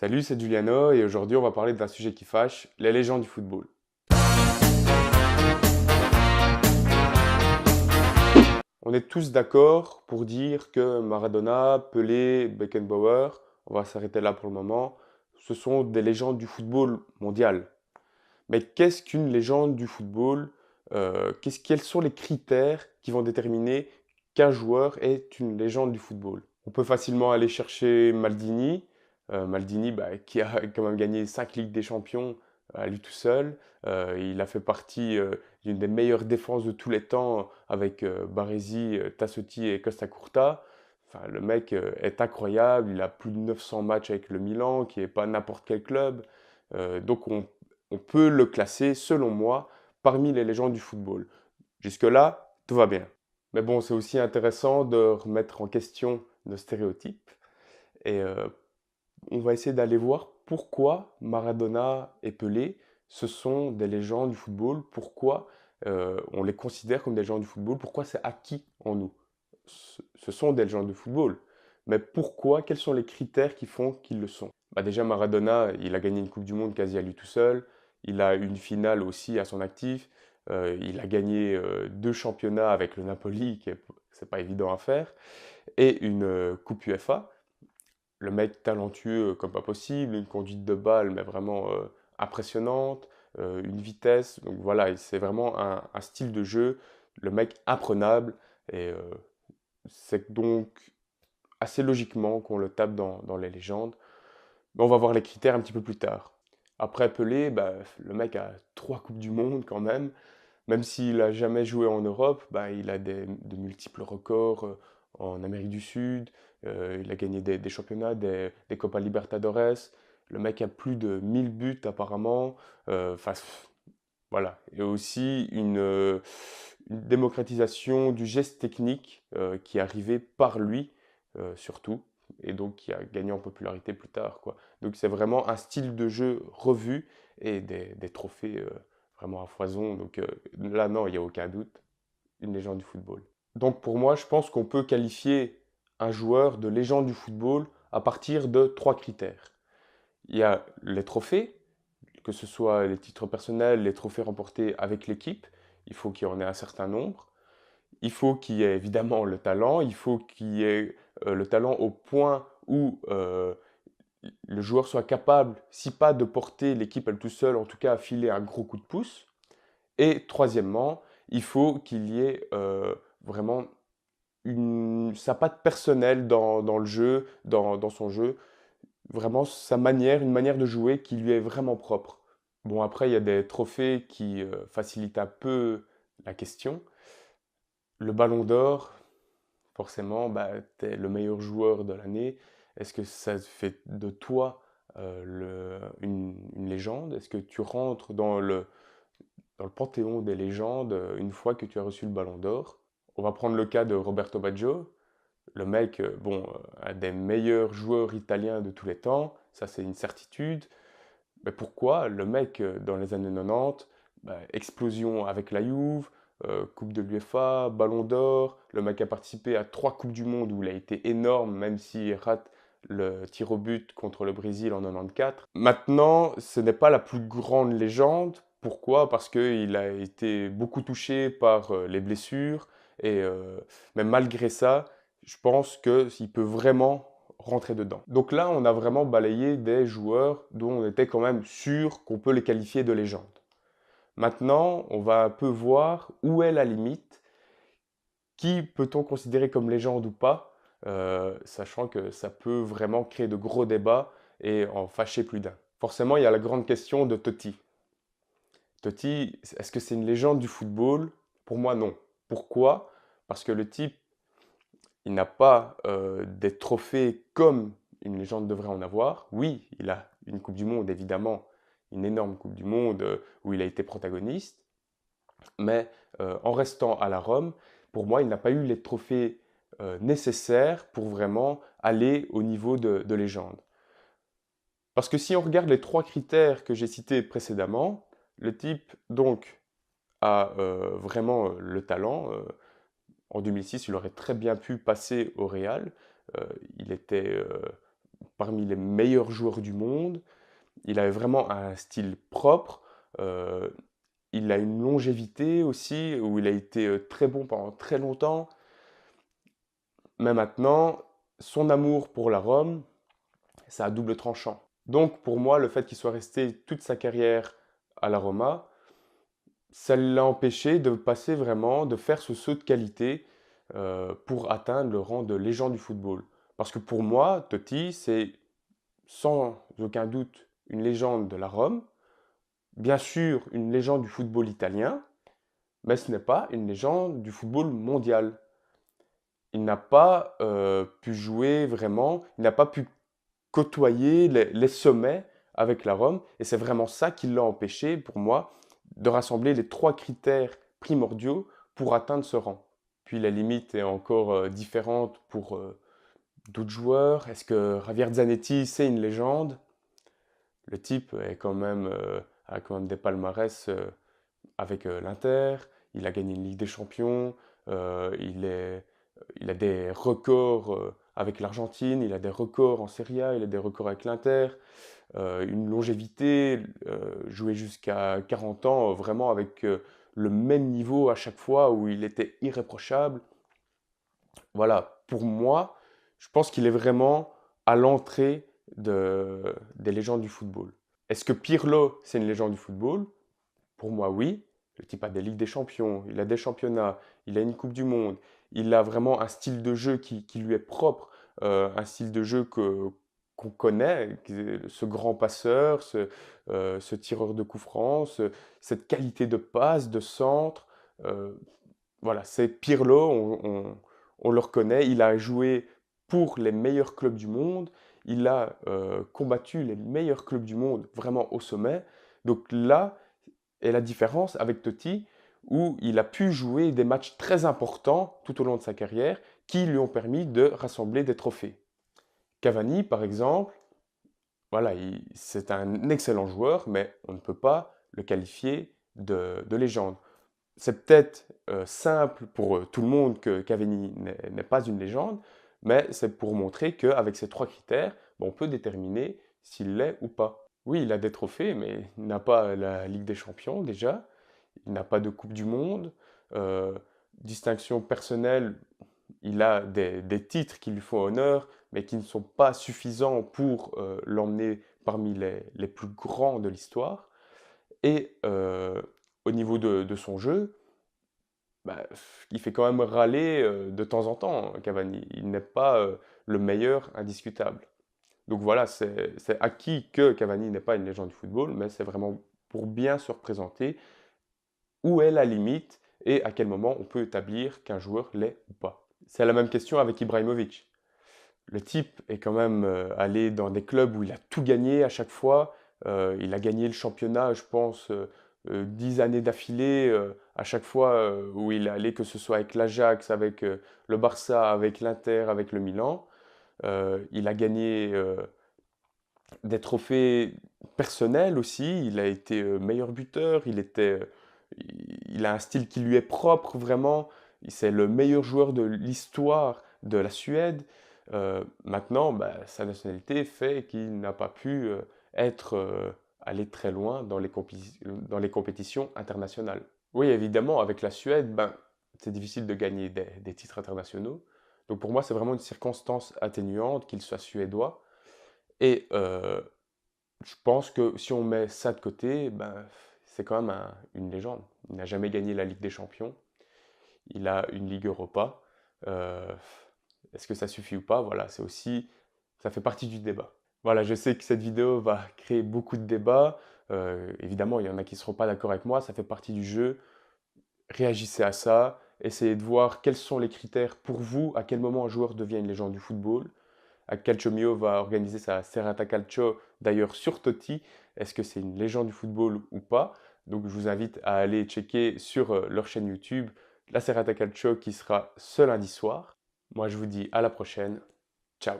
Salut, c'est Giuliano et aujourd'hui on va parler d'un sujet qui fâche, les légendes du football. On est tous d'accord pour dire que Maradona, Pelé, Beckenbauer, on va s'arrêter là pour le moment, ce sont des légendes du football mondial. Mais qu'est-ce qu'une légende du football? Quels sont les critères qui vont déterminer qu'un joueur est une légende du football? On peut facilement aller chercher Maldini. Maldini, qui a quand même gagné 5 Ligues des Champions à lui tout seul. Il a fait partie d'une des meilleures défenses de tous les temps avec Baresi, Tassotti et Costa Curta. Enfin, le mec est incroyable. Il a plus de 900 matchs avec le Milan, qui n'est pas n'importe quel club. Donc on peut le classer, selon moi, parmi les légendes du football. Jusque-là, tout va bien. Mais bon, c'est aussi intéressant de remettre en question nos stéréotypes. Et on va essayer d'aller voir pourquoi Maradona et Pelé, ce sont des légendes du football, pourquoi on les considère comme des légendes du football, pourquoi c'est acquis en nous. Ce sont des légendes de football. Mais pourquoi, quels sont les critères qui font qu'ils le sont? Déjà, Maradona, il a gagné une Coupe du Monde quasi à lui tout seul. Il a une finale aussi à son actif. Il a gagné deux championnats avec le Napoli, c'est pas évident à faire, et une Coupe UEFA. Le mec talentueux comme pas possible, une conduite de balle, mais vraiment impressionnante, une vitesse. Donc voilà, c'est vraiment un style de jeu, le mec imprenable. Et c'est donc assez logiquement qu'on le tape dans les légendes. Mais on va voir les critères un petit peu plus tard. Après Pelé, le mec a 3 Coupes du Monde quand même. Même s'il n'a jamais joué en Europe, il a de multiples records en Amérique du Sud. Il a gagné des championnats, des Copa Libertadores. Le mec a plus de 1000 buts apparemment. Enfin, voilà. Et aussi une démocratisation du geste technique qui est arrivée par lui, surtout, et donc qui a gagné en popularité plus tard, quoi. Donc c'est vraiment un style de jeu revu et des trophées vraiment à foison. Donc là, non, il n'y a aucun doute, une légende du football. Donc pour moi, je pense qu'on peut qualifier un joueur de légende du football à partir de 3 critères. Il y a les trophées, que ce soit les titres personnels, les trophées remportés avec l'équipe, il faut qu'il y en ait un certain nombre. Il faut qu'il y ait évidemment le talent, il faut qu'il y ait le talent au point où le joueur soit capable, si pas de porter l'équipe elle tout seul, en tout cas à filer un gros coup de pouce. Et troisièmement, il faut qu'il y ait vraiment sa patte personnelle dans le jeu, dans son jeu, vraiment sa manière, une manière de jouer qui lui est vraiment propre. Bon, après, il y a des trophées qui facilitent un peu la question. Le Ballon d'Or, forcément, tu es le meilleur joueur de l'année. Est-ce que ça fait de toi une légende? Est-ce que tu rentres dans le panthéon des légendes une fois que tu as reçu le Ballon d'Or? On va prendre le cas de Roberto Baggio. Le mec, un des meilleurs joueurs italiens de tous les temps, ça c'est une certitude. Mais pourquoi le mec, dans les années 90, explosion avec la Juve, Coupe de l'UEFA, Ballon d'Or, le mec a participé à 3 Coupes du Monde où il a été énorme, même s'il rate le tir au but contre le Brésil en 94. Maintenant, ce n'est pas la plus grande légende. Pourquoi? Parce qu'il a été beaucoup touché par les blessures. Et mais malgré ça, je pense qu'il peut vraiment rentrer dedans. Donc là, on a vraiment balayé des joueurs dont on était quand même sûr qu'on peut les qualifier de légende. Maintenant, on va un peu voir où est la limite, qui peut-on considérer comme légende ou pas, sachant que ça peut vraiment créer de gros débats et en fâcher plus d'un. Forcément, il y a la grande question de Totti. Totti, est-ce que c'est une légende du football? Pour moi, non. Pourquoi? Parce que le type, il n'a pas des trophées comme une légende devrait en avoir. Oui, il a une Coupe du Monde, évidemment, une énorme Coupe du Monde où il a été protagoniste. Mais en restant à la Rome, pour moi, il n'a pas eu les trophées nécessaires pour vraiment aller au niveau de légende. Parce que si on regarde les 3 critères que j'ai cités précédemment, le type donc a vraiment le talent. En 2006, il aurait très bien pu passer au Real. Il était parmi les meilleurs joueurs du monde. Il avait vraiment un style propre. euh, il a une longévité aussi, où il a été très bon pendant très longtemps. Mais maintenant, son amour pour la Rome, c'est à double tranchant. Donc pour moi, le fait qu'il soit resté toute sa carrière à la Roma, ça l'a empêché de passer vraiment, de faire ce saut de qualité pour atteindre le rang de légende du football. Parce que pour moi, Totti, c'est sans aucun doute une légende de la Rome, bien sûr une légende du football italien, mais ce n'est pas une légende du football mondial. Il n'a pas pu jouer vraiment, il n'a pas pu côtoyer les sommets avec la Rome, et c'est vraiment ça qui l'a empêché, pour moi, de rassembler les trois critères primordiaux pour atteindre ce rang. Puis la limite est encore différente pour d'autres joueurs. Est-ce que Javier Zanetti, c'est une légende? Le type a quand même des palmarès avec l'Inter, il a gagné une Ligue des Champions, il a des records avec l'Argentine, il a des records en Serie A, il a des records avec l'Inter, une longévité, jouer jusqu'à 40 ans, vraiment avec le même niveau à chaque fois où il était irréprochable. Voilà, pour moi, je pense qu'il est vraiment à l'entrée des légendes du football. Est-ce que Pirlo, c'est une légende du football? Pour moi, oui. Le type a des Ligues des Champions, il a des championnats, il a une Coupe du Monde, il a vraiment un style de jeu qui lui est propre, un style de jeu qu'on connaît, ce grand passeur, ce tireur de coups francs, cette qualité de passe, de centre. euh, voilà, c'est Pirlo, on le reconnaît, il a joué pour les meilleurs clubs du monde, il a combattu les meilleurs clubs du monde vraiment au sommet. Donc là est la différence avec Totti, où il a pu jouer des matchs très importants tout au long de sa carrière qui lui ont permis de rassembler des trophées. Cavani, par exemple, voilà, c'est un excellent joueur, mais on ne peut pas le qualifier de légende. C'est peut-être simple pour tout le monde que Cavani n'est pas une légende, mais c'est pour montrer qu'avec ces trois critères, ben, on peut déterminer s'il l'est ou pas. Oui, il a des trophées, mais il n'a pas la Ligue des Champions déjà, il n'a pas de Coupe du Monde, euh, distinction personnelle, il a des titres qui lui font honneur, mais qui ne sont pas suffisants pour l'emmener parmi les plus grands de l'histoire. Et au niveau de son jeu, bah, il fait quand même râler de temps en temps, Cavani. Il n'est pas le meilleur indiscutable. Donc voilà, c'est acquis que Cavani n'est pas une légende du football, mais c'est vraiment pour bien se représenter où est la limite et à quel moment on peut établir qu'un joueur l'est ou pas. C'est la même question avec Ibrahimovic. Le type est quand même allé dans des clubs où il a tout gagné à chaque fois. Il a gagné le championnat, je pense, 10 années d'affilée, à chaque fois où il est allé, que ce soit avec l'Ajax, avec le Barça, avec l'Inter, avec le Milan. Il a gagné des trophées personnels aussi. Il a été meilleur buteur. Il a un style qui lui est propre vraiment. C'est le meilleur joueur de l'histoire de la Suède. Maintenant, bah, sa nationalité fait qu'il n'a pas pu être aller très loin dans les compétitions internationales. Oui, évidemment, avec la Suède, ben, c'est difficile de gagner des titres internationaux. Donc pour moi, c'est vraiment une circonstance atténuante qu'il soit suédois. Et je pense que si on met ça de côté, ben, c'est quand même une légende. Il n'a jamais gagné la Ligue des Champions. Il a une Ligue Europa. Euh, Est-ce que ça suffit ou pas? Voilà, ça fait partie du débat. Voilà, je sais que cette vidéo va créer beaucoup de débats. Évidemment, il y en a qui ne seront pas d'accord avec moi. Ça fait partie du jeu. Réagissez à ça. Essayez de voir quels sont les critères pour vous, à quel moment un joueur devient une légende du football. Calcio Mio va organiser sa Serata Calcio d'ailleurs sur Totti. Est-ce que c'est une légende du football ou pas? Donc je vous invite à aller checker sur leur chaîne YouTube la Serata Calcio qui sera ce lundi soir. Moi je vous dis à la prochaine. Ciao.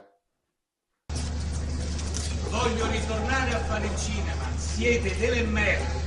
Voglio ritornare a fare il cinema. Siete delle merde.